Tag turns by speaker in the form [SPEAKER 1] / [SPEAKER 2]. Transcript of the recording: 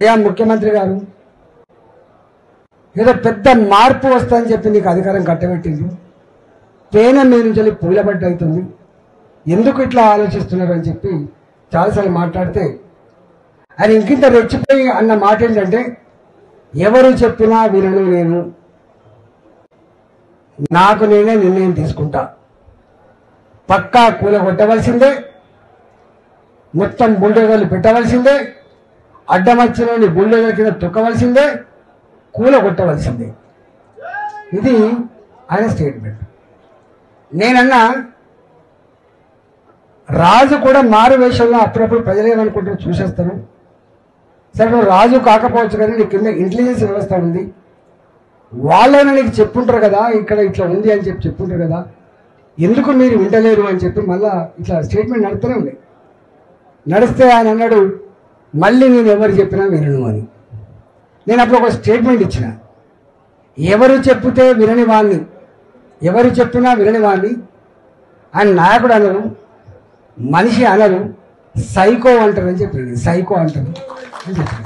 [SPEAKER 1] అయ్యా ముఖ్యమంత్రి గారు ఏదో పెద్ద మార్పు వస్తుందని చెప్పి నీకు అధికారం కట్టబెట్టింది, తేనె మీ నుంచి పూలబడ్డ అవుతుంది, ఎందుకు ఇట్లా ఆలోచిస్తున్నారు అని చెప్పి చాలాసార్లు మాట్లాడితే ఆయన ఇంకింత రెచ్చిపోయి అన్న మాట ఏంటంటే, ఎవరు చెప్పినా వినను, నేను నాకు నేనే నిర్ణయం తీసుకుంటా, పక్కా కూలగొట్టవలసిందే, మొత్తం బుల్డోజర్లు పెట్టవలసిందే, అడ్డమచ్చినోని బుల్డోజర్ కింద తొక్కవలసిందే, కూలగొట్టవలసిందే. ఇది ఆయన స్టేట్మెంట్. నేనన్నా రాజు కూడా మారు వేషంలో అప్పుడప్పుడు ప్రజలేమనుకుంటారు చూసేస్తాను. సరే నువ్వు రాజు కాకపోవచ్చు కానీ నీ కింద ఇంటెలిజెన్స్ వ్యవస్థ ఉంది, వాళ్ళైనా నీకు చెప్పుంటారు కదా ఇక్కడ ఇట్లా ఉంది అని చెప్పి చెప్పుంటారు కదా, ఎందుకు మీరు వింటలేరు అని చెప్పి మళ్ళా ఇట్లా స్టేట్మెంట్ నడుస్తూనే ఉంది. నడిస్తే ఆయన అన్నాడు మళ్ళీ నేను ఎవరు చెప్పినా వినను అని. నేను అప్పుడు ఒక స్టేట్మెంట్ ఇచ్చిన, ఎవరు చెప్తే వినని వాణ్ణి, ఎవరు చెప్పినా వినని వాణ్ణి ఆయన నాయకుడు అనరు, మనిషి అనరు, సైకో అంటారు అని చెప్పాడు. సైకో అంటారు అని చెప్పాడు.